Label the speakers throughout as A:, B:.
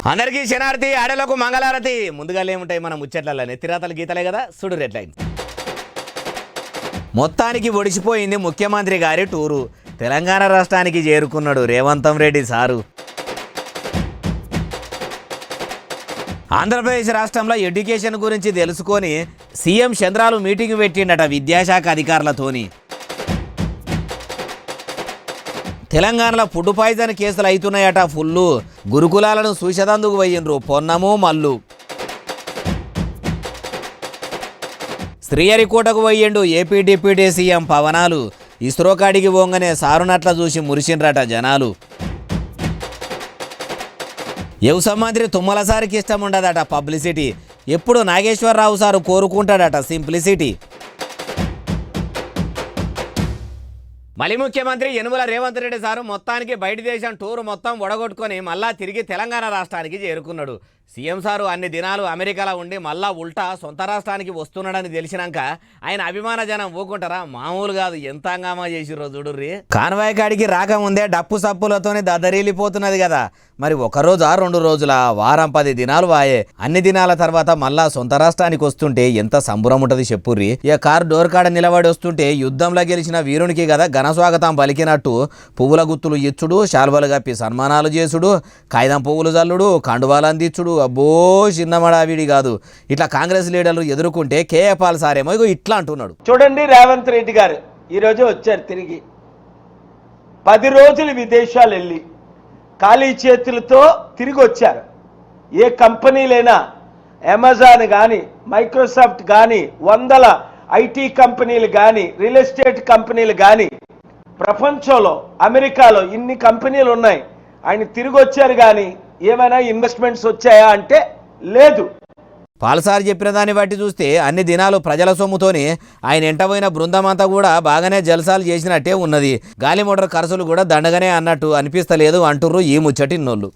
A: అందరికీ శనార్థి ఆడలకు మంగళారతి. ముందుగా ఏముంటాయి మన ముచ్చట్ల నెత్తిరాతలు గీతలే కదా, సుడు రెడ్లైన్. మొత్తానికి ఒడిసిపోయింది ముఖ్యమంత్రి గారి టూరు. తెలంగాణ రాష్ట్రానికి చేరుకున్నాడు రేవంత్ రెడ్డి సారు. ఆంధ్రప్రదేశ్ రాష్ట్రంలో ఎడ్యుకేషన్ గురించి తెలుసుకొని సీఎం చంద్రాలు మీటింగ్ పెట్టిండట విద్యాశాఖ అధికారులతోని. తెలంగాణలో ఫుడ్ పాయిజన్ కేసులు అవుతున్నాయట ఫుల్లు. గురుకులాలను చూసేదందుకు పోయిండ్రు పొన్నము మల్లు. శ్రీహరికోటకు పోయిండు ఏపీ డిప్యూటీ సీఎం పవనాలు. ఇస్రో కాడికి పోగానే సారునట్ల చూసి మురిసిండ్రట జనాలు. వ్యవసాయ మంత్రి తుమ్మల సారికి ఇష్టం ఉండదట పబ్లిసిటీ. ఎప్పుడు నాగేశ్వరరావు సారు కోరుకుంటాడట సింప్లిసిటీ. మళ్ళీ ముఖ్యమంత్రి యనుమల రేవంత్ రెడ్డి సారు మొత్తానికి బయట దేశం టూరు మొత్తం ఒడగొట్టుకొని మళ్ళా తిరిగి తెలంగాణ రాష్ట్రానికి చేరుకున్నాడు. సీఎం సారు అన్ని దినాలు అమెరికాలో ఉండి మళ్ళా ఉల్టా సొంత రాష్ట్రానికి వస్తున్నాడని తెలిసినాక ఆయన అభిమాన జనం ఊకుంటారా? మామూలు కాదు, ఎంత హంగామా చేసిర్రో చూడుర్రి. కాన్వాయ్ కాడికి రాకముందే డప్పు సప్పులతోనే దద్దరిల్లిపోతున్నది కదా. మరి ఒక రోజా 2 రోజుల వారం 10 దినాలు వాయే. అన్ని దినాల తర్వాత మళ్ళా సొంత రాష్ట్రానికి వస్తుంటే ఎంత సంబరం ఉంటది చెప్పుర్రి. ఇక కారు డోర్ కాడ నిలబడి వస్తుంటే యుద్ధంలో గెలిచిన వీరునికి కదా ఘన స్వాగతం పలికినట్టు పువ్వుల గుత్తులు ఇచ్చుడు, శాల్వలు కప్పి సన్మానాలు చేసుడు, కాగితం పువ్వులు జల్లుడు, కండువాలు అందించుడు. అబ్బో చిన్నమడావిడి కాదు. ఇట్లా కాంగ్రెస్ లీడర్లు ఎదుర్కొంటే కేఏ పాల్ సారేమో ఇగో ఇట్లా అంటున్నాడు.
B: చూడండి, రేవంత్ రెడ్డి గారు ఈరోజు వచ్చారు తిరిగి. 10 రోజులు విదేశాలు వెళ్ళి ఖాళీ చేతులతో తిరిగి వచ్చారు. ఏ కంపెనీలైనా అమెజాన్ కానీ, మైక్రోసాఫ్ట్ కానీ, 100 ఐటీ కంపెనీలు కానీ, రియల్ ఎస్టేట్ కంపెనీలు కానీ, ప్రపంచంలో అమెరికాలో ఇన్ని కంపెనీలు ఉన్నాయి. ఆయన తిరిగి వచ్చారు కానీ ఏమైనా ఇన్వెస్ట్మెంట్స్ వచ్చాయా అంటే లేదు.
A: పాల్సార్ చెప్పిన దాన్ని బట్టి చూస్తే అన్ని దినాలు ప్రజల సొమ్ముతోని ఆయన ఎంటపోయిన బృందం అంతా కూడా బాగానే జల్సాలు చేసినట్టే ఉన్నది. గాలి మోటార్ ఖర్చులు కూడా దండగానే అన్నట్టు అనిపిస్తలేదు అంటుర్రు ఈ ముచ్చటిన్నోళ్ళు.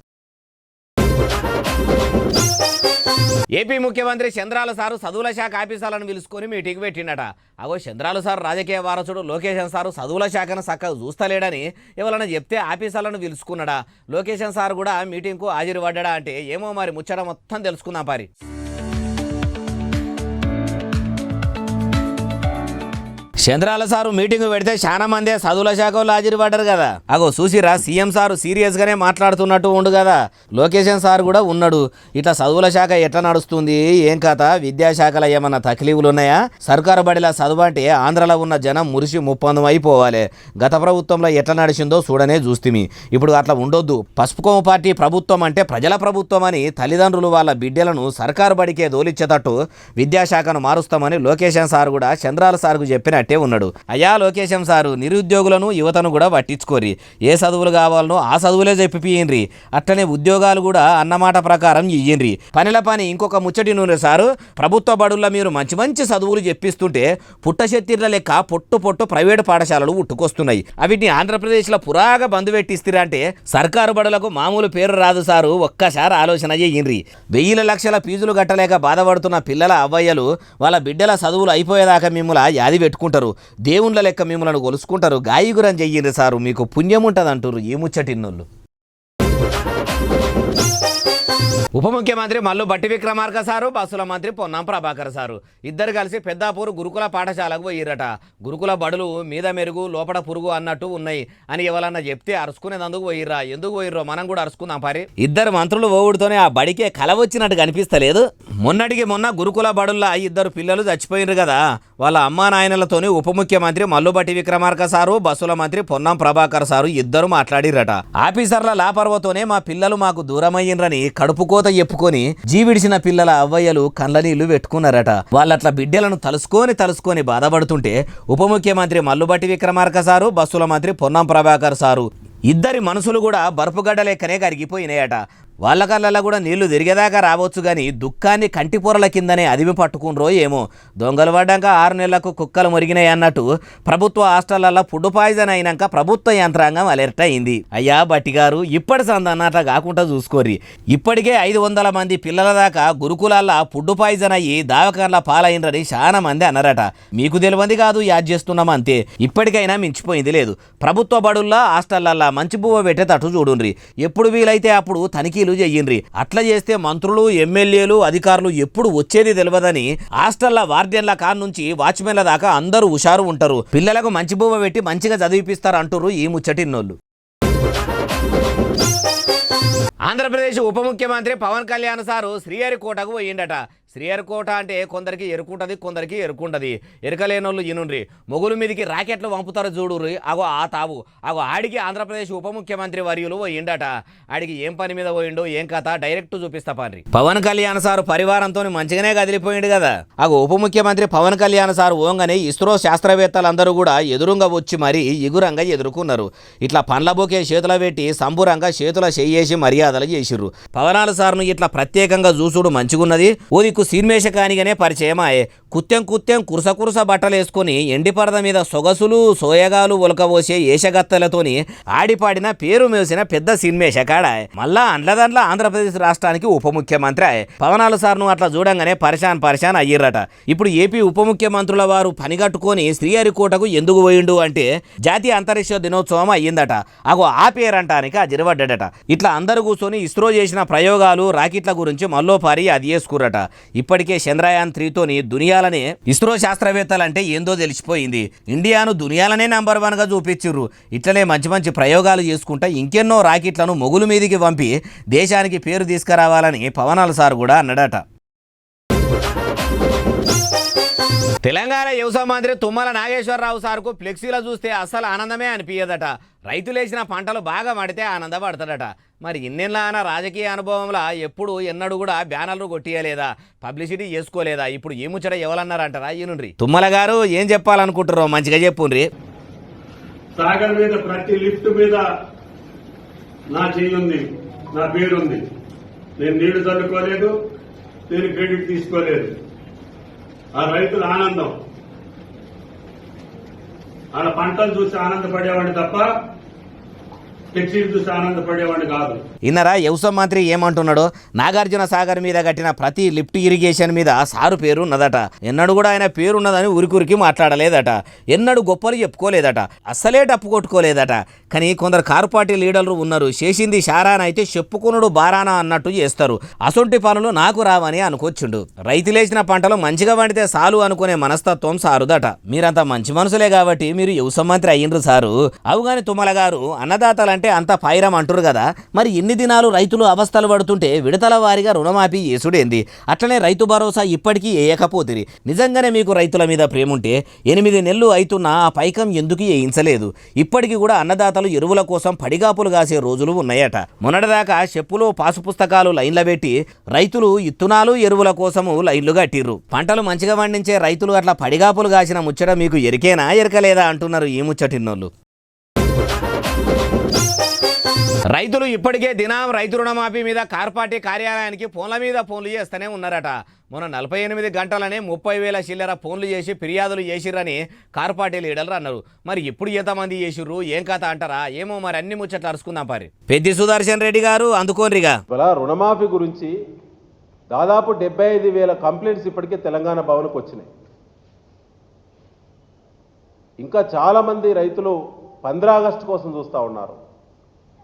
A: ఏపీ ముఖ్యమంత్రి చంద్రాల సారు చదువుల శాఖ ఆఫీసర్లను పిలుచుకొని మీటింగ్ పెట్టిండట. అగో చంద్రాలు సారు రాజకీయ వారసుడు లోకేషన్ సారు చదువుల శాఖను చక్కగా చూస్తలేడని ఎవరైనా చెప్తే ఆఫీసర్లను పిలుచుకున్నాడా. లోకేషన్ సార్ కూడా మీటింగ్కు హాజరు పడ్డా అంటే ఏమో మరి ముచ్చట మొత్తం తెలుసుకుందాం పారి. చంద్రాల సారు మీటింగ్ పెడితే చాలా మందే చదువుల శాఖలో హాజరు పడ్డారు కదా. అగో చూసిరా, సీఎం సారు సీరియస్గానే మాట్లాడుతున్నట్టు ఉండు కదా. లోకేషన్ సార్ కూడా ఉన్నాడు. ఇట్లా చదువుల శాఖ ఎట్లా నడుస్తుంది, ఏం కథ, విద్యాశాఖలో ఏమన్నా తక్లీఫులు ఉన్నాయా, సర్కారు బడిలా చదువు అంటే ఆంధ్రలో ఉన్న జనం మురిసి ముప్పందం అయిపోవాలి. గత ప్రభుత్వంలో ఎట్లా నడిచిందో చూడనే చూస్తుమి. ఇప్పుడు అట్లా ఉండొద్దు. పసుపుకోమ పార్టీ ప్రభుత్వం అంటే ప్రజల ప్రభుత్వం అని తల్లిదండ్రులు వాళ్ళ బిడ్డలను సర్కారు బడికే దోలిచ్చేటట్టు విద్యాశాఖను మారుస్తామని లోకేషన్ సార్ కూడా చంద్రాల సార్కు చెప్పినట్టు ఉన్నాడు. అయ్యా లోకేశం సారు, నిరుద్యోగులను యువతను కూడా పట్టించుకోరి. ఏ చదువులు కావాలనో ఆ చదువులే చెప్పిపోయిండ్రి. అట్లనే ఉద్యోగాలు కూడా అన్నమాట ప్రకారం ఇయ్యండ్రి. పనిల పని ఇంకొక ముచ్చటి నూనె సారు, ప్రభుత్వ బడుల్లో మీరు మంచి మంచి చదువులు చెప్పిస్తుంటే పుట్టశెత్తిర్ల లెక్క పొట్టు ప్రైవేటు పాఠశాలలు ఉట్టుకొస్తున్నాయి. అవిటిని ఆంధ్రప్రదేశ్లో పురాగా బంద్ పెట్టిస్తురా అంటే సర్కారు బడులకు మామూలు పేరు రాదు సారు. ఒక్కసారి ఆలోచన చెయ్యండ్రి. 1000 లక్షల ఫీజులు కట్టలేక బాధపడుతున్న పిల్లల అవ్వయ్యలు వాళ్ళ బిడ్డల చదువులు అయిపోయేదాకా మిమ్మల్ని యాది పెట్టుకుంటారు. దేవుళ్ళ లెక్క మిమ్మల్ని కొలుసుకుంటారు. గాయగురం చెయ్యండి సారు, మీకు పుణ్యం ఉంటుంది అంటారు ఈ ముచ్చటిన్నోళ్ళు. ఉప ముఖ్యమంత్రి మల్లు బట్టి విక్రమార్క సారు, బస్సుల మంత్రి పొన్నం ప్రభాకర్ సారు ఇద్దరు కలిసి పెద్దాపూర్ గురుకుల పాఠశాలకు పోయిరట. గురుకుల బడులు మీద మెరుగు లోపల పురుగు అన్నట్టు ఉన్నాయి అని ఎవరన్నా చెప్తే అరుచుకునేందుకు పోయిర్రా. ఎందుకు పోయిర్రో మనం కూడా అరుచుకుందాం పారి. ఇద్దరు మంత్రులు ఓవుడుతోనే ఆ బడికే కల వచ్చినట్టు కనిపిస్తలేదు. మొన్నటికి మొన్న గురుకుల బడుల్లో 2 పిల్లలు చచ్చిపోయినారు కదా. వాళ్ళ అమ్మా నాయనలతోని ఉప ముఖ్యమంత్రి మల్లు బట్టి విక్రమార్క సారు, బస్సుల మంత్రి పొన్నం ప్రభాకర్ సారు ఇద్దరు మాట్లాడిరట. ఆఫీసర్ల లాపర్వతోనే మా పిల్లలు మాకు దూరమయ్యిండ్రని కడుపుకోత చెప్పుకొని జీవిడిచిన పిల్లల అవ్వయ్యలు కళ్ళ నీళ్లు పెట్టుకున్నారట. వాళ్ళట్లా బిడ్డలను తలుసుకొని బాధపడుతుంటే ఉప ముఖ్యమంత్రి మల్లు బట్టి విక్రమార్క సారు, బస్సుల మంత్రి పొన్నం ప్రభాకర్ సారు ఇద్దరి మనసులు కూడా బర్ఫుగడ్డ లెక్కనే కరిగిపోయినాయట. వాళ్ళ కళ్ళల్లో కూడా నీళ్లు తిరిగేదాకా రావచ్చు కానీ దుఃఖాన్ని కంటిపొరల కిందనే అదిమి పట్టుకున్రో ఏమో. దొంగలు పడ్డాక 6 నెలలకు కుక్కలు మురిగినాయి అన్నట్టు ప్రభుత్వ హాస్టళ్లలో ఫుడ్ పాయిజన్ అయినాక ప్రభుత్వ యంత్రాంగం అలర్ట్ అయింది. అయ్యా బట్టి గారు, ఇప్పటి సందన్నట్లా కాకుండా చూసుకోర్రి. ఇప్పటికే 500 మంది పిల్లల దాకా గురుకులాల్లో ఫుడ్ పాయిజన్ అయ్యి దావకాన్ల పాలైనరని చాలా మంది అన్నారట. మీకు తెలియంది కాదు, యాడ్ చేస్తున్నాం అంతే. ఇప్పటికైనా మించిపోయింది లేదు. ప్రభుత్వ బడుల్లో హాస్టళ్లలో మంచి బువ్వ పెట్టేటట్టు చూడుండ్రి. ఎప్పుడు వీలైతే అప్పుడు తనిఖీలు తనిఖీలు చెయ్యిండ్రి. అట్లా చేస్తే మంత్రులు, ఎమ్మెల్యేలు, అధికారులు ఎప్పుడు వచ్చేది తెలియదని హాస్టల్ల వార్డెన్ల కాన్ నుంచి వాచ్మెన్ల దాకా అందరూ హుషారు ఉంటారు. పిల్లలకు మంచి బొమ్మ పెట్టి మంచిగా చదివిపిస్తారు అంటారు ఈ ముచ్చటిన్నోళ్ళు. ఆంధ్రప్రదేశ్ ఉప ముఖ్యమంత్రి పవన్ కళ్యాణ్ సారు శ్రీహరికోటకు పోయిండట. శ్రీహరికోట అంటే కొందరికి ఎరుకుంటది, కొందరికి ఎరుకుంటది. ఎరకలేనోళ్ళు ఇనుండ్రి. మొగుల మీదకి రాకెట్లు పంపుతారు చూడుర్రి, అగో ఆ తావు. అగో ఆడికి ఆంధ్రప్రదేశ్ ఉప ముఖ్యమంత్రి వర్యులు పోయిండట. ఆడికి ఏం పని మీద పోయిండో ఏం కథ డైరెక్ట్ చూపిస్తా పారి. పవన్ కళ్యాణ్ సారు పరివారంతో మంచిగానే కదిలిపోయిండు కదా. అగో ఉప ముఖ్యమంత్రి పవన్ కళ్యాణ్ సారు ఓంగనే ఇస్రో శాస్త్రవేత్తలందరూ కూడా ఎదురుంగా వచ్చి మరీ ఇగురంగా ఎదుర్కొన్నారు. ఇట్లా పండ్ల బొకే చేతుల పెట్టి సంబురంగా చేతుల చెయ్యేసి మర్యాదలు చేసిర్రు. పవనాల సార్ను ఇట్లా ప్రత్యేకంగా చూసుడు మంచిగున్నది. ఓది సీన్మేషకానిగానే పరిచయమాయే. కుత్యం కురస బట్టలు వేసుకుని ఎండిపరద మీద సొగసులు సోయగాలు ఉలకబోసే ఏషగత్తలతోని ఆడిపాడిన పేరు మేసిన పెద్ద సీన్మేషకాడ. మళ్ళా అండ్లదండ్ల ఆంధ్రప్రదేశ్ రాష్ట్రానికి ఉప ముఖ్యమంత్రి పవనాల సార్ను అట్లా చూడంగానే పరిశాన్ అయ్యిర్రట. ఇప్పుడు ఏపీ ఉప ముఖ్యమంత్రుల వారు పనిగట్టుకొని శ్రీహరికోటకు ఎందుకు పోయిండు అంటే జాతీయ అంతరిక్ష దినోత్సవం అయ్యిందట. అగో ఆ పేరంటానికి అజిరబడ్డట. ఇట్లా అందరు కూర్చొని ఇస్రో చేసిన ప్రయోగాలు రాకెట్ల గురించి మళ్ళోపారి అది చేసుకురట. ఇప్పటికే చంద్రయాన్ 3తోని దునియాలనే ఇస్రో శాస్త్రవేత్తలంటే ఏందో తెలిసిపోయింది. ఇండియాను దునియాలనే నంబర్ 1గా చూపించిర్రు. ఇట్లనే మంచి ప్రయోగాలు చేసుకుంటా ఇంకెన్నో రాకెట్లను మొగుల మీదికి పంపి దేశానికి పేరు తీసుకురావాలని పవనాల సార్ కూడా అన్నాడట. తెలంగాణ వ్యవసాయ మంత్రి తుమ్మల నాగేశ్వరరావు సార్కు ఫ్లెక్సీలో చూస్తే అస్సలు ఆనందమే అనిపించదట. రైతులేసిన పంటలు బాగా మడితే ఆనందపడతాడట. మరి ఇన్నేళ్ళ రాజకీయ అనుభవంలో ఎప్పుడు ఎన్నడూ కూడా బ్యానర్లు కొట్టియలేదా, పబ్లిసిటీ చేసుకోలేదా? ఇప్పుడు ఈ ముచ్చట ఎవరన్నారంటారా? ఈనుండ్రి తుమ్మల గారు ఏం చెప్పాలనుకుంటారో మంచిగా చెప్పుండ్రి.
C: సాగర్ మీద ప్రతి లిఫ్ట్ మీద నా చెయ్యి, నా పేరుంది. నేను నీళ్లు చల్లుకోలేదు, నేను క్రెడిట్ తీసుకోలేదు. ఆ రైతుల ఆనందం, వాళ్ళ పంటలు చూసి ఆనందపడేవాడిని తప్ప టెక్సీలు చూసి ఆనందపడేవాడిని కాదు.
A: ఇన్నరా వ్యవసాయ మంత్రి ఏమంటున్నాడో? నాగార్జున సాగర్ మీద కట్టిన ప్రతి లిఫ్ట్ ఇరిగేషన్ మీద సారు పేరు ఉన్నదట. ఎన్నడూ కూడా ఆయన పేరున్నదని ఉరికి మాట్లాడలేదట. ఎన్నడూ గొప్పలు చెప్పుకోలేదట. అస్సలే డప్పు కొట్టుకోలేదట. కానీ కొందరు కారు పార్టీ లీడర్లు ఉన్నారు, చేసింది షారానైతే చెప్పుకునుడు బారానా అన్నట్టు చేస్తారు. అసొంటి పనులు నాకు రావని అనుకొచ్చిండు. రైతులేసిన పంటలు మంచిగా వండితే సాలు అనుకునే మనస్తత్వం సారుదట. మీరంతా మంచి మనసులే కాబట్టి మీరు వ్యవసాయ మంత్రి అయ్యిండ్రు సారు. అవుగాని తుమ్మల గారు అన్నదాతలంటే అంత పైరం అంటారు కదా. మరి ఇన్ని దినాలు రైతులు అవస్థలు పడుతుంటే విడతల వారిగా రుణమాఫీ చేసుడేంది? అట్లనే రైతు భరోసా ఇప్పటికీ వేయకపోతిరి. నిజంగానే మీకు రైతుల మీద ప్రేముంటే 8 నెలలు అవుతున్నా ఆ పైకం ఎందుకు వేయించలేదు? ఇప్పటికీ కూడా అన్నదాతలు ఎరువుల కోసం పడిగాపులు కాసే రోజులు ఉన్నాయట. మొన్నటిదాకా చెప్పులు పాసు పుస్తకాలు లైన్ల పెట్టి రైతులు ఇత్తునాలు ఎరువుల కోసము లైన్లు కట్టిర్రు. పంటలు మంచిగా పండించే రైతులు అట్లా పడిగాపులు కాసిన ముచ్చట మీకు ఎరికేనా ఎరకలేదా అంటున్నారు ఈ ముచ్చటిన్నోళ్ళు. రైతులు ఇప్పటికే దినం రైతు రుణమాఫీ మీద కార్పార్టీ కార్యాలయానికి ఫోన్ల మీద ఫోన్లు చేస్తూనే ఉన్నారట. మొన్న 48 గంటలనే 30,000 చిల్లర ఫోన్లు చేసి ఫిర్యాదులు చేసిర్రని కార్పార్టీ లీడర్లు అన్నారు. మరి ఇప్పుడు ఎంతమంది చేసిర్రు ఏం కథ అంటారా? ఏమో మరి అన్ని ముచ్చట్లు అరుచుకుందాం పారి. పెద్ది సుదర్శన్ రెడ్డి గారు అందుకోరిగా.
D: రుణమాఫీ గురించి దాదాపు 75,000 కంప్లైంట్స్ ఇప్పటికే తెలంగాణ భవన్కు వచ్చినాయి. ఇంకా చాలామంది రైతులు 15 ఆగస్టు కోసం చూస్తూ ఉన్నారు.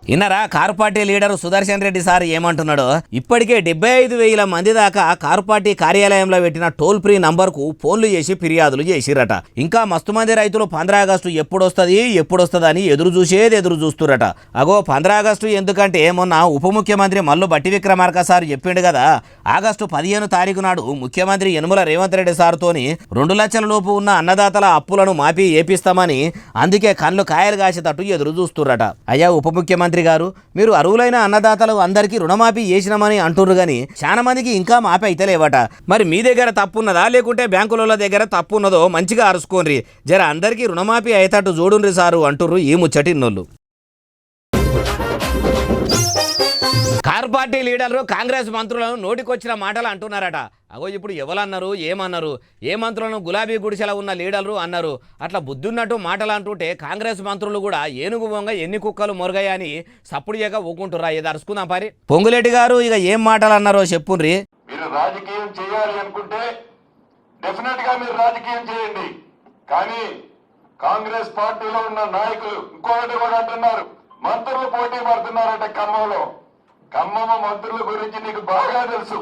A: ఇన్నరా car party leader Sudarshan Reddy sir ఏమంటున్నాడో? ఇప్పటికే 75,000 మంది దాకా కారు పార్టీ కార్యాలయంలో పెట్టిన టోల్ ఫ్రీ నంబర్కు ఫోన్లు చేసి ఫిర్యాదులు చేసిరట. ఇంకా మస్తు మంది రైతులు 15 ఆగస్టు ఎప్పుడొస్తుంది అని ఎదురు చూస్తురట. అగో 15 ఆగస్టు ఎందుకంటే మొన్న ఉప ముఖ్యమంత్రి మల్లు బట్టి విక్రమార్క సార్ చెప్పిండు కదా, ఆగస్టు 15 తారీఖు నాడు ముఖ్యమంత్రి యనుమల రేవంత్ రెడ్డి సార్తోని 2 లక్షల లోపు ఉన్న అన్నదాతల అప్పులను మాఫీ ఏపిస్తామని, అందుకే కళ్ళు కాయలు కాసేటట్టు ఎదురు చూస్తురట. అయ్యా ఉప ముఖ్యమంత్రి గారు, మీరు అరువులైన అన్నదాతలు అందరికీ రుణమాఫీ చేసినామని అంటున్నారు కానీ చాలా మందికి ఇంకా మాఫీ అయితే లేవట. మరి మీ దగ్గర తప్పున్నదా లేకుంటే బ్యాంకుల దగ్గర తప్పున్నదో మంచిగా అరుచుకోండి. జర అందరికీ రుణమాఫీ అయ్యేటట్టు చూడుండ్రి సారు అంటుర్రు ఈ ముచ్చటిన్నోళ్ళు. కారు పార్టీ లీడర్లు కాంగ్రెస్ మంత్రులను నోటికొచ్చిన మాటలు అంటున్నారట. అగో ఇప్పుడు ఎవరన్నారు ఏమన్నారు? ఏ మంత్రులను గులాబీ గుడిసెల ఉన్న లీడర్లు అన్నారు. అట్లా బుద్ధున్నట్టు మాటలు అంటుంటే కాంగ్రెస్ మంత్రులు కూడా ఏనుగు బొంగ ఎన్ని కుక్కలు మొరగాయని సప్పుడు చేయక ఊకుంటురా. ఏది అరుచుకుందాం పారి. పొంగులేటి గారు ఇక ఏం మాటలు అన్నారో చెప్పుండ్రి.
E: మీరు రాజకీయం చేయాలి అనుకుంటే డెఫినెట్ గా మీరు రాజకీయం చేయండి. కానీ కాంగ్రెస్ పార్టీలో ఉన్న నాయకులు ఇంకొకటి కూడా అంటున్నారు, మంత్రులు పోటీ పడుతున్నారట ఖమ్మంలో. ఖమ్మం మంత్రుల గురించి నీకు బాగా తెలుసు.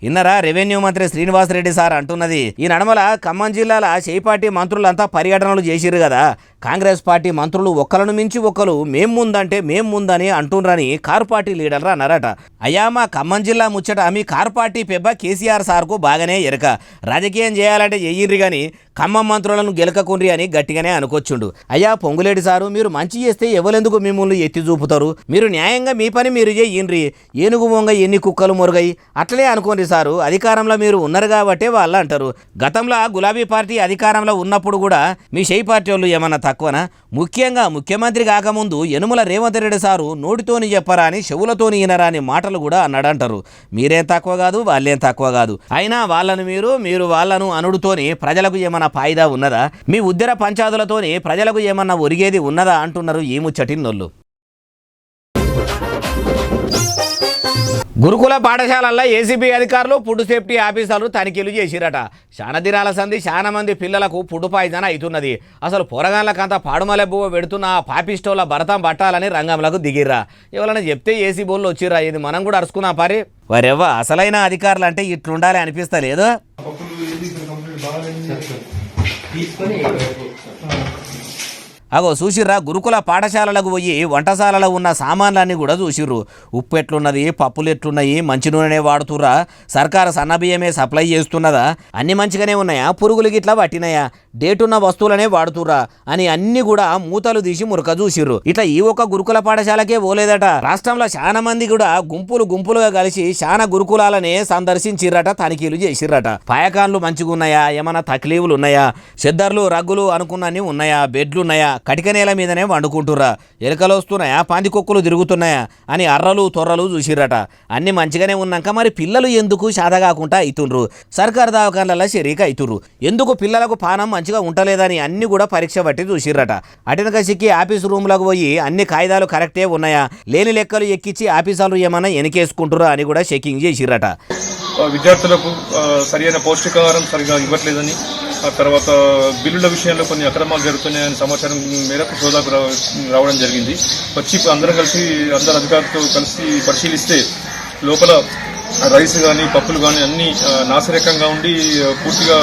A: ఇన్నరా రెవెన్యూ మంత్రి శ్రీనివాసరెడ్డి సార్ అంటున్నది. ఈ నడమల ఖమ్మం జిల్లాల చేపార్టీ మంత్రులంతా పర్యటనలు చేసిర్రు కదా. కాంగ్రెస్ పార్టీ మంత్రులు ఒక్కలను మించి ఒక్కరు మేం ముందంటే మేం ముందని అంటుండ్రని కారు పార్టీ లీడర్లు అన్నారట. అయ్యా మా ఖమ్మం జిల్లా ముచ్చట మీ కారు పార్టీ పెబ్బ కేసీఆర్ సార్కు బాగానే ఎరక. రాజకీయం చేయాలంటే చెయ్యిర్రి కానీ ఖమ్మం మంత్రులను గెలకకుండ్రి అని గట్టిగానే అనుకొచ్చుండు. అయ్యా పొంగులేటి సారు, మీరు మంచి చేస్తే ఎవరెందుకు మిమ్మల్ని ఎత్తి చూపుతారు? మీరు న్యాయంగా మీ పని మీరు చెయ్యండ్రి. ఏనుగు మొంగ ఎన్ని కుక్కలు మురుగయి అట్లనే అనుకోండి సారు. అధికారంలో మీరు ఉన్నారు కాబట్టే వాళ్ళు అంటారు. గతంలో గులాబీ పార్టీ అధికారంలో ఉన్నప్పుడు కూడా మీ షై పార్టీ వాళ్ళు ఏమన్నా తక్కువనా? ముఖ్యంగా ముఖ్యమంత్రి కాకముందు యనుమల రేవంత్ రెడ్డి సారు నోటితోని చెప్పరా అని చెవులతోని ఈనరా అని మాటలు కూడా అన్నాడంటారు. మీరేం తక్కువ కాదు, వాళ్ళేం తక్కువ కాదు. అయినా వాళ్ళను మీరు వాళ్ళను అనుడుతోని ప్రజలకు ఏమన్నా ఫాయిదా ఉన్నదా? మీ ఉద్దర పంచాదులతోని ప్రజలకు ఏమన్నా ఒరిగేది ఉన్నదా అంటున్నారు ఈ ముచ్చటిన్నోళ్ళు. గురుకుల పాఠశాలల్లో ఏసీబీ అధికారులు ఫుడ్ సేఫ్టీ ఆఫీసర్లు తనిఖీలు చేసిరట. చాలా దినాల సంది చాలా మంది పిల్లలకు ఫుడ్ పాయిజన్ అవుతున్నది. అసలు పొరగాళ్ళకంతా పాడుమలెబ్బు పెడుతున్న పాపిస్టోల భరతం పట్టాలని రంగంలోకి దిగిర్రా. ఎవరైనా చెప్తే ఏసీబోళ్ళు వచ్చిర్రా. ఇది మనం కూడా అరుచుకున్నా పారి. వరెవ్వ అసలైన అధికారులు అంటే ఇట్లుండాలి అనిపిస్తలేదు. అగో చూసిర్రా, గురుకుల పాఠశాలలకు పోయి వంటశాలలో ఉన్న సామాన్లన్నీ కూడా చూసిర్రు. ఉప్పు ఎట్లున్నది, పప్పులు ఎట్లున్నాయి, మంచి నూనెనే వాడుతుర్రా, సర్కారు సన్నబియ్యమే సప్లై చేస్తున్నదా, అన్ని మంచిగానే ఉన్నాయా, పురుగులు గిట్లా పట్టినాయా, డేటున్న వస్తువులనే వాడుతుర్రా అని అన్ని కూడా మూతలు తీసి మురక చూసిర్రు. ఇట్లా ఈ ఒక్క గురుకుల పాఠశాలకే పోలేదట. రాష్ట్రంలో చాలా మంది కూడా గుంపులుగా కలిసి చాలా గురుకులాలనే సందర్శించిర్రట, తనిఖీలు చేసిర్రట. పాయకాన్లు మంచిగా ఉన్నాయా, ఏమన్నా తక్లీవులు ఉన్నాయా, చెద్దర్లు రగ్గులు అనుకున్నన్ని ఉన్నాయా, బెడ్లు ఉన్నాయా, కటిక నేల మీదనే వండుకుంటుర్రా, ఎలుకలు వస్తున్నాయా, పందికొక్కులు తిరుగుతున్నాయా అని అర్రలు తొర్రలు చూసిర్రట. అన్ని మంచిగానే ఉన్నాక మరి పిల్లలు ఎందుకు శాదగాకుండా అవుతుండ్రు? సర్కారు దవాఖానాల షరీక్ అవుతుర్రు. ఎందుకు పిల్లలకు పానం మంచిగా ఉండలేదని అన్ని కూడా పరీక్ష బట్టి చూసిర్రట. అటెనక సిక్కి ఆఫీసు రూమ్లకు పోయి అన్ని కాయిదాలు కరెక్టే ఉన్నాయా, లేని లెక్కలు ఎక్కించి ఆఫీసర్లు ఏమన్నా వెనకేసుకుంటురా అని కూడా చెకింగ్ చేసిర్రట.
F: విద్యార్థులకు సరైన పౌష్టికాహారం సరిగా ఇవ్వట్లేదని, ఆ తర్వాత బిల్లుల విషయంలో కొన్ని అక్రమాలు జరుగుతున్నాయని సమాచారం మేరకు సోదాకు రావడం జరిగింది. వచ్చి అందరూ అధికారులతో కలిసి పరిశీలిస్తే లోపల రైస్ కానీ పప్పులు కానీ అన్ని నాసిరకంగా ఉండి పూర్తిగా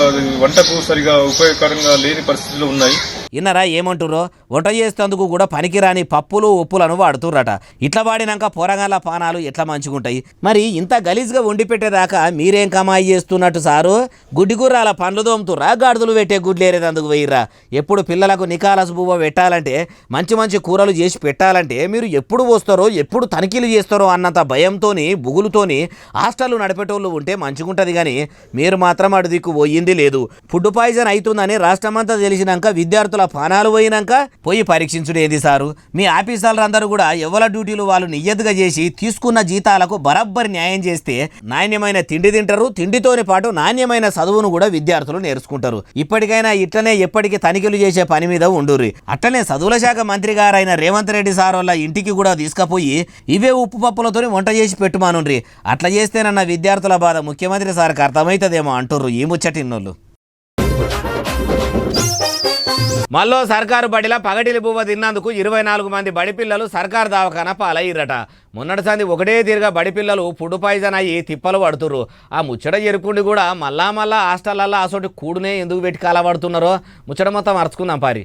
F: వంటకు సరిగా ఉపయోగకరంగా లేని పరిస్థితులు ఉన్నాయి.
A: ఇన్నరా ఏమంటుర్రో? వంట చేసేందుకు కూడా పనికిరాని పప్పులు ఉప్పులను వాడుతుర్రట. ఇట్లా వాడినాక పోరగాళ్ళ పానాలు ఎట్లా మంచుకుంటాయి? మరి ఇంత గలీజ్గా వండి పెట్టేదాకా మీరేం కమాయి చేస్తున్నట్టు సారు? గుడ్డిగుర్రాల పండ్లు దోముతుర్రా, గాడిదలు పెట్టే గుడ్లేరేదందుకు పోయిర్రా? ఎప్పుడు పిల్లలకు నికాలసు బువ్వ పెట్టాలంటే, మంచి కూరలు చేసి పెట్టాలంటే మీరు ఎప్పుడు వస్తారో, ఎప్పుడు తనిఖీలు చేస్తారో అన్నంత భయంతోని బుగులుతోని హాస్టల్ నడిపేటోళ్ళు ఉంటే మంచిగుంటది. కానీ మీరు మాత్రం అటు దిక్కు పోయింది లేదు. ఫుడ్ పాయిజన్ అవుతుందని రాష్ట్రమంతా తెలిసినాక విద్యార్థుల పానాలు పోయి పరీక్షించుడేది సారు? మీ ఆఫీసర్లందరూ కూడా ఎవరి డ్యూటీలు వాళ్ళు నియ్యతగా చేసి తీసుకున్న జీతాలకు బరబ్బరి న్యాయం చేస్తే నాణ్యమైన తిండి తింటారు. తిండితోని పాటు నాణ్యమైన చదువును కూడా విద్యార్థులు నేర్చుకుంటారు. ఇప్పటికైనా ఇట్లనే ఎప్పటికీ తనిఖీలు చేసే పని మీద ఉండుర్రి. అట్లనే చదువుల శాఖ మంత్రి గారైన రేవంత్ రెడ్డి సార్ వాళ్ళ ఇంటికి కూడా తీసుకుపోయి ఇవే ఉప్పు పప్పులతో వంట చేసి పెట్టుమానుండ్రి. అట్లా చేస్తేనన్న విద్యార్థుల బాధ ముఖ్యమంత్రి సార్కి అర్థమవుతుందేమో అంటుర్రు ఈ ముచ్చటిన్నోళ్ళు. మళ్ళీ సర్కారు బడిలా పగటిలి బువ్వ తిన్నందుకు 24 మంది బడిపిల్లలు సర్కారు దవాఖానా పాలయ్యిరట. మొన్నటి సంది ఒకటే తీరుగా బడిపిల్లలు ఫుడ్ పాయిజన్ అయ్యి తిప్పలు పడుతుర్రు. ఆ ముచ్చట జరుపుకుండి కూడా మళ్ళా హాస్టల్లో అసోటి కూడునే ఎందుకు పెట్టి కాలబడుతున్నారో ముచ్చట మొత్తం అరుచుకుందాం పారి.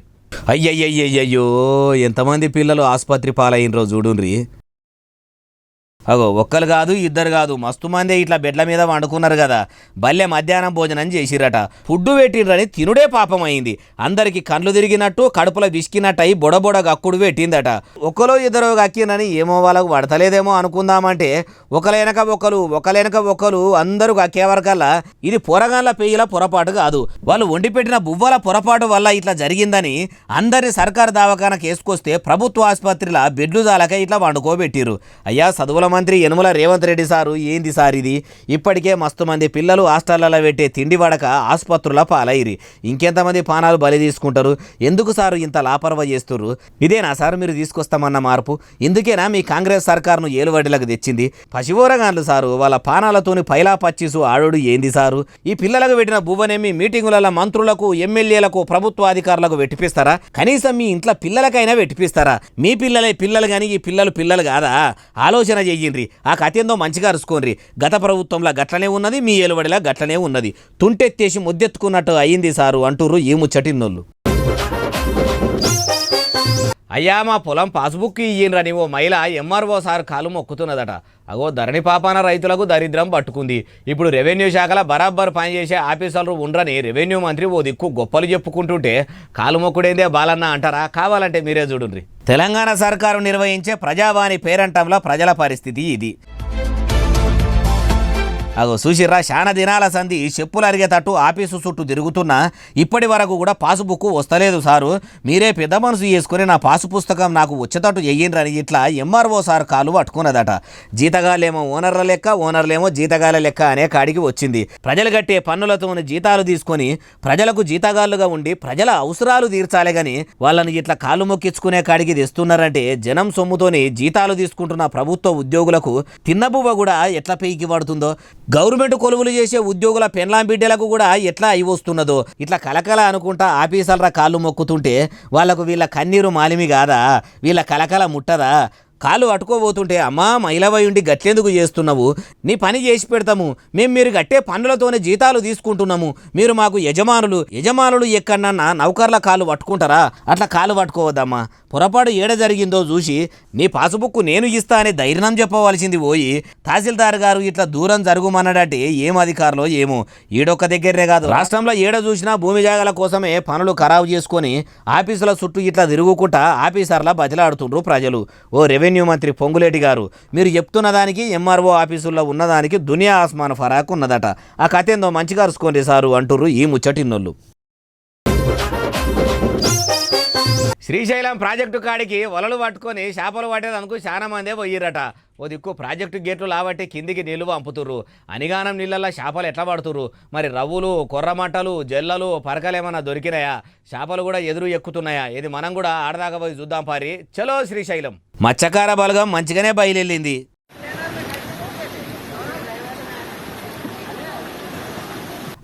A: అయ్యయ్యయ్యయ్యో, ఎంతమంది పిల్లలు ఆసుపత్రి పాలయ్యినరో చూడుండ్రి. అగో ఒక్కరు కాదు, ఇద్దరు కాదు, మస్తు మంది ఇట్లా బెడ్ల మీద వండుకున్నారు కదా. బల్లె మధ్యాహ్నం భోజనం చేసిరట. ఫుడ్ పెట్టిండ్రని తినుడే పాపం అయింది. అందరికి కళ్ళు తిరిగినట్టు కడుపులో విసికినట్టు అయి బొడబొడ గక్కుడు పెట్టిందట. ఒకలో ఇద్దరు గక్కినని ఏమో వాళ్ళకు పడతలేదేమో అనుకుందామంటే ఒకలేనక ఒకరు అందరూ గక్కే వరకల్లా ఇది పొరగాళ్ళ పెయ్యిల పొరపాటు కాదు, వాళ్ళు వండి పెట్టిన బువ్వల పొరపాటు వల్ల ఇట్లా జరిగిందని అందరిని సర్కారు దవాఖానకు వేసుకొస్తే ప్రభుత్వ ఆసుపత్రిలో బెడ్లు జాలక ఇట్లా వండుకోబెట్టిరు. అయ్యా చదువుల మంత్రి యనుమల రేవంత్ రెడ్డి సారు, ఏంది సార్ ఇది? ఇప్పటికే మస్తు మంది పిల్లలు హాస్టళ్లలో పెట్టే తిండి పడక ఆసుపత్రుల పాలయ్యి ఇంకెంతమంది పానాలు బలి తీసుకుంటారు? ఎందుకు సారు ఇంత లాపర్వ చేస్తుర్రు? ఇదేనా సార్ మీరు తీసుకొస్తామన్న మార్పు? ఇందుకేనా మీ కాంగ్రెస్ సర్కారును ఏలువడిలకు తెచ్చింది? పశువోరగాన్లు సారు, వాళ్ళ పానాలతోని పైలా పచ్చిసు ఆడోడు ఏంది సారు? ఈ పిల్లలకు పెట్టిన బువ్వనేమి మీటింగులలో మంత్రులకు, ఎమ్మెల్యేలకు, ప్రభుత్వ అధికారులకు పెట్టిపిస్తారా? కనీసం మీ ఇంట్లో పిల్లలకైనా పెట్టిపిస్తారా? మీ పిల్లలే పిల్లలు కానీ ఈ పిల్లలు కాదా? ఆలోచన చెయ్యి. ఇయ్యండ్రి ఆ కథ ఏందో మంచిగా అరుచుకోండి. గత ప్రభుత్వంలో గట్లనే ఉన్నది, మీ ఏలుబడిలా గట్లనే ఉన్నది, తుంటెత్తేసి ముద్దెత్తుకున్నట్టు అయ్యింది సారు అంటూరు ఈ ముచ్చటిన్నోళ్ళు. అయ్యా మా పొలం పాస్బుక్ ఇయ్యండ్రని ఓ మహిళ ఎంఆర్ఓ సార్ కాలు మొక్కుతున్నదట. అగో ధరణి పాపాన రైతులకు దరిద్రం పట్టుకుంది. ఇప్పుడు రెవెన్యూ శాఖలో బరాబర్ పనిచేసే ఆఫీసర్లు ఉండరని రెవెన్యూ మంత్రి ఓ దిక్కు గొప్పలు చెప్పుకుంటుంటే కాలు మొక్కుడేందే బాలన్న అంటారా? కావాలంటే మీరే చూడండి. తెలంగాణ సర్కారు నిర్వహించే ప్రజావాణి పేరంటంలో ప్రజల పరిస్థితి ఇది. అగో చూసిర్రా, శానా దినాల సంధి చెప్పులు అరిగేటట్టు ఆఫీసు చుట్టూ తిరుగుతున్నా ఇప్పటి వరకు కూడా పాసుబుక్ వస్తలేదు సారు, మీరే పెద్ద మనసు చేసుకుని నా పాసు పుస్తకం నాకు వచ్చేటట్టు చెయ్యండ్రని ఇట్లా ఎంఆర్ఓ సార్ కాలు పట్టుకున్నదట. జీతగాళ్ళేమో ఓనర్ల లెక్క, ఓనర్లేమో జీతగాళ్ళ లెక్క అనే కాడికి వచ్చింది. ప్రజలు కట్టే పన్నులతో జీతాలు తీసుకొని ప్రజలకు జీతగాళ్ళుగా ఉండి ప్రజల అవసరాలు తీర్చాలి గాని వాళ్ళని ఇట్లా కాలు మొక్కించుకునే కాడికి తెస్తున్నారంటే జనం సొమ్ముతోని జీతాలు తీసుకుంటున్న ప్రభుత్వ ఉద్యోగులకు తిన్నబువ్వ కూడా ఎట్లా పెయికి పడుతుందో, గవర్నమెంట్ కొలువులు చేసే ఉద్యోగుల పెన్లాం బిడ్డలకు కూడా ఎట్లా అయి వస్తున్నదో ఇట్లా కలకల అనుకుంటా ఆఫీసర్ల కాళ్ళు మొక్కుతుంటే వాళ్లకు వీళ్ళ కన్నీరు మాలిమి కాదా, వీళ్ళ కలకల ముట్టదా? కాలు అట్టుకోబోతుంటే అమ్మా మహిళవై ఉండి గట్లెందుకు చేస్తున్నావు, నీ పని చేసి పెడతాము, మేము మీరు గట్టే పన్నులతోనే జీతాలు తీసుకుంటున్నాము, మీరు మాకు యజమానులు ఎక్కడన్నా నౌకర్ల కాలు పట్టుకుంటారా? అట్లా కాలు పట్టుకోవద్దమ్మా. పొరపాటు ఏడ జరిగిందో చూసి నీ పాసుబుక్ నేను ఇస్తా అని ధైర్యం చెప్పవలసింది పోయి తహసీల్దార్ గారు ఇట్లా దూరం జరుగుమన్నాడంటే ఏం అధికారులో ఏమో. ఈడొక్క దగ్గరే కాదు, రాష్ట్రంలో ఏడ చూసినా భూమి జాగాల కోసమే పనులు ఖరాబు చేసుకొని ఆఫీసుల చుట్టూ ఇట్లా తిరుగుకుంటా ఆఫీసర్ల బతిలాడుతుండ్రు ప్రజలు. ఓ రెవెన్యూ మంత్రి పొంగులేటి గారు, మీరు చెప్తున్న దానికి ఎంఆర్ఓ ఆఫీసుల్లో ఉన్నదానికి దునియా ఆస్మాన్ ఫరాక్ ఉన్నదట. ఆ కథ ఏందో మంచిగా అరుచుకోండి సారు అంటుర్రు ఈ ముచ్చటిన్నోళ్ళు. శ్రీశైలం ప్రాజెక్టు కాడికి వలలు పట్టుకొని చేపలు పట్టేందుకు చాలా మందే పోయిరట. ఓ దిక్కు ప్రాజెక్టు గేట్లు లాబట్టి కిందికి నీళ్లు పంపుతుర్రు, అనిగానం నీళ్ళల్లో చేపలు ఎట్లా పడుతుర్రు మరి? రవ్వులు, కొర్రమట్టలు, జల్లలు, పరకలేమన్నా దొరికినాయా? చేపలు కూడా ఎదురు ఎక్కుతున్నాయా? ఇది మనం కూడా ఆడదాకా పోయి చూద్దాం పారి. చలో శ్రీశైలం. మత్స్యకార బలగం మంచిగానే బయలుదేరింది.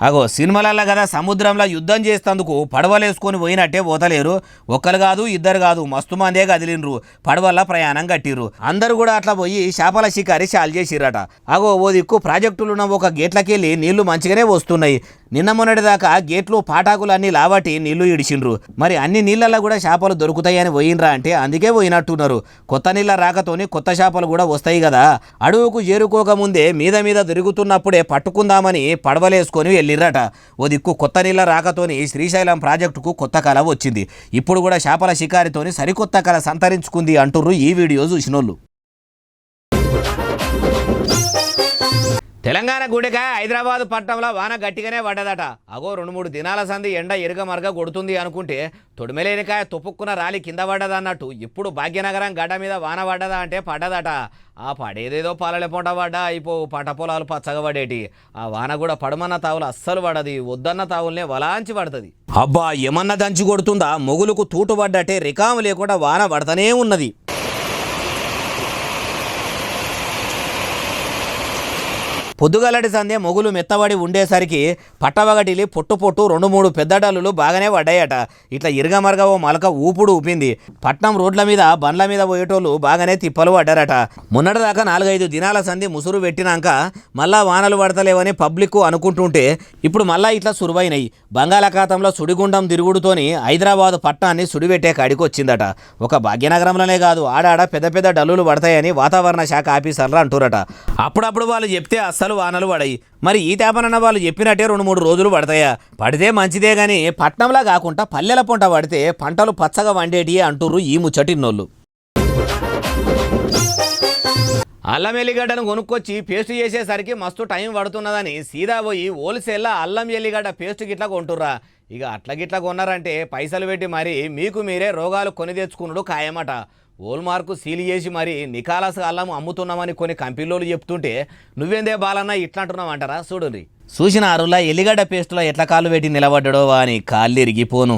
A: అగో సినిమాలల్లో కదా సముద్రంలో యుద్ధం చేసేందుకు పడవలేసుకొని పోయినట్టే పోతలేరు. ఒక్కరు కాదు, ఇద్దరు కాదు, మస్తు మందే కదిలిండ్రు, పడవల్ల ప్రయాణం కట్టిర్రు. అందరూ కూడా అట్లా పోయి చేపల షికారి చాలు చేసిర్రట. అగో ఓ దిక్కు ప్రాజెక్టులున్న ఒక గేట్లకెళ్ళి నీళ్లు మంచిగానే వస్తున్నాయి. నిన్న మొన్నటి దాకా గేట్లు పాటాకులు అన్ని లావటి నీళ్లు ఇడిచిండ్రు. మరి అన్ని నీళ్ళల్లో కూడా చేపలు దొరుకుతాయని పోయినరా అంటే అందుకే పోయినట్టున్నారు. కొత్త నీళ్ళ రాకతోని కొత్త చేపలు కూడా వస్తాయి కదా. అడవుకు చేరుకోకముందే మీద తిరుగుతున్నప్పుడే పట్టుకుందామని పడవలేసుకొని వెళ్ళిర్రట. ఓ దిక్కు కొత్త నీళ్ళ రాకతోని శ్రీశైలం ప్రాజెక్టుకు కొత్త కళ వచ్చింది. ఇప్పుడు కూడా చేపల షికారితోని సరికొత్త కళ సంతరించుకుంది అంటుర్రు ఈ వీడియో చూసినోళ్ళు. తెలంగాణ గుడికాయ హైదరాబాద్ పట్టణంలో వాన గట్టిగానే పడ్డదట. అగో 2-3 దినాల సంది ఎండ ఎరుగమరగ కొడుతుంది అనుకుంటే తొడిమెలేనికాయ తొప్పుక్కున్న రాలి కింద పడ్డదన్నట్టు ఇప్పుడు భాగ్యనగరం గడ్డ మీద వాన పడ్డదా అంటే పడ్డదట. ఆ పడేదేదో పాలలే పొంట పడ్డా అయిపో పంట పొలాలు పచ్చగా పడేటి. ఆ వాన కూడా పడమన్న తావులు అస్సలు పడది, వద్దన్న తావులనే వలాంచి పడుతుంది. అబ్బా ఏమన్నా దంచి కొడుతుందా? మొగులకు తూటు పడ్డట్టే రికాము లేకుండా వాన పడతానే ఉన్నది. పొద్దుగలటి సందే మొగులు మెత్తబడి ఉండేసరికి పట్టవగటిలి పొట్టు 2-3 పెద్ద డల్లులు బాగానే పడ్డాయట. ఇట్లా ఇరగమరగ ఓ మలక ఊపుడు ఊపింది. పట్నం రోడ్ల మీద బండ్ల మీద పోయేటోళ్ళు బాగానే తిప్పలు పడ్డారట. మొన్నటిదాకా 4-5 దినాల సంది ముసురు పెట్టినాక మళ్ళా వానలు పడతలేవని పబ్లిక్ అనుకుంటుంటే ఇప్పుడు మళ్ళా ఇట్లా సురువైనాయి. బంగాళాఖాతంలో సుడిగుండం తిరుగుడుతోని హైదరాబాద్ పట్టణాన్ని సుడిపెట్టే కాడికి వచ్చిందట. ఒక భాగ్యనగరంలోనే కాదు, ఆడాడ పెద్ద డల్లులు పడతాయని వాతావరణ శాఖ ఆఫీసర్లు అంటురట. అప్పుడప్పుడు వాళ్ళు చెప్తే వానలు పడాయి. మరి ఈ తేపనన్న వాళ్ళు చెప్పినట్టే 2-3 రోజులు పడతాయా? పడితే మంచిదే గాని పట్నంలా కాకుండా పల్లెల పొంట పడితే పంటలు పచ్చగా వండేటి అంటుర్రు ఈ ముచ్చటిన్నోళ్ళు. అల్లం ఎల్లిగడ్డను కొనుక్కొచ్చి పేస్ట్ చేసేసరికి మస్తు టైం పడుతున్నదని సీదా పోయి హోల్సేల్లో అల్లం ఎల్లిగడ్డ పేస్ట్ గిట్లా కొంటుర్రా. ఇక అట్లా గిట్లా కొన్నారంటే పైసలు పెట్టి మరి మీకు మీరే రోగాలు కొని తెచ్చుకున్నాడు ఖాయమట. ఓల్మార్కు సీల్ చేసి మరి నికాలస్ అల్లం అమ్ముతున్నామని కొన్ని కంపెనీలు చెప్తుంటే నువ్వేందే బాలన్నా ఇట్లాంటున్నావు అంటారా? చూడండి. చూసిన అరులా ఎల్లిగడ్డ పేస్టులో ఎట్లా కాళ్ళు పెట్టి నిలబడ్డాడో అని కాళ్ళు ఇరిగిపోను.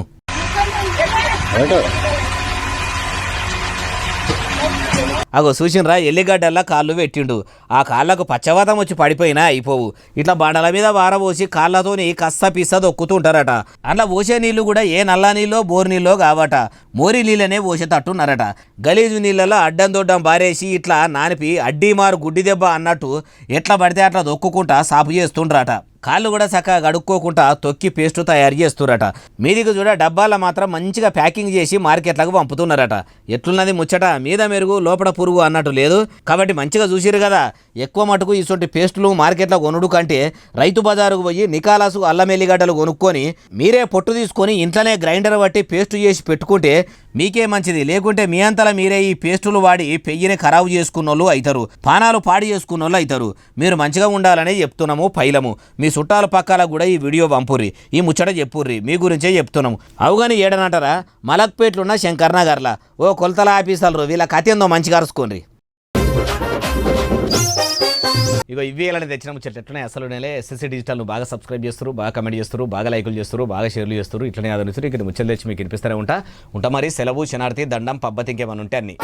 A: అగో చూసినరా ఎల్లిగడ్డల్లా కాళ్ళు పెట్టిండు. ఆ కాళ్ళకు పచ్చవాతం వచ్చి పడిపోయినా అయిపోవు. ఇట్లా బండల మీద వారబోసి కాళ్ళతోని కస్స పిస్స దొక్కుతుంటారట. అట్లా పోసే నీళ్లు కూడా ఏ నల్ల నీళ్ళో బోరు నీళ్ళో కావట, మోరి నీళ్ళనే పోసేటట్టున్నారట. గలీజు నీళ్ళలో అడ్డం దొడ్డం బారేసి ఇట్లా నానిపి అడ్డీ మారు గుడ్డి దెబ్బ అన్నట్టు ఎట్లా పడితే అట్లా దొక్కుకుంటా సాపు చేస్తుండ్రట. కాళ్ళు కూడా చక్కగా గడుక్కోకుండా తొక్కి పేస్టు తయారు చేస్తురట. మీదికి చూడ డబ్బాల మాత్రం మంచిగా ప్యాకింగ్ చేసి మార్కెట్లకు పంపుతున్నారట. ఎట్లున్నది ముచ్చట, మీద మెరుగు లోపల పురుగు అన్నట్టు లేదు. కాబట్టి మంచిగా చూసిరు కదా. ఎక్కువ మటుకు ఇటువంటి పేస్టులు మార్కెట్లో కొనుడు కంటే రైతు బజారుకు పోయి నికాలాసు అల్లం ఎల్లిగడ్డలు కొనుక్కొని మీరే పొట్టు తీసుకొని ఇంట్లోనే గ్రైండర్ బట్టి పేస్టు చేసి పెట్టుకుంటే మీకే మంచిది. లేకుంటే మీ అంతలా మీరే ఈ పేస్టులు వాడి పెయ్యిని ఖరాబు చేసుకున్నోళ్ళు అవుతారు, పానాలు పాడు చేసుకున్నోళ్ళు అవుతారు. మీరు మంచిగా ఉండాలనే చెప్తున్నాము పైలము. మీ చుట్టాల పక్కల కూడా ఈ వీడియో పంపుర్రి, ఈ ముచ్చట చెప్పుర్రి, మీ గురించే చెప్తున్నాము. అవుగాని ఏడనంటారా, మలక్పేట్లున్న శంకర్ నగర్లా ఓ కొలతల ఆఫీసర్లు వీళ్ళ కథ ఏందో మంచిగా అరుచుకోండి. ఇగో ఇవి ఎలా తెచ్చిన ముచ్చట్లు ఎట్లనే అసలు ఎస్ఎస్సీ డిజిటల్ను బాగా సబ్స్క్రైబ్ చేస్తారు, బాగా కమెంట్ చేస్తారు, బాగా లైకులు చేస్తారు, బాగా షేర్లు చేస్తారు. ఇట్లనే ఆదరిస్తారు. ఇక్కడ ముచ్చట్లు తెచ్చి మీకు వినిపిస్తూనే ఉంటా మరి. సెలవు, శనార్థి, దండం, పబ్బతి ఇంకేమన్నా ఉంటే అన్ని.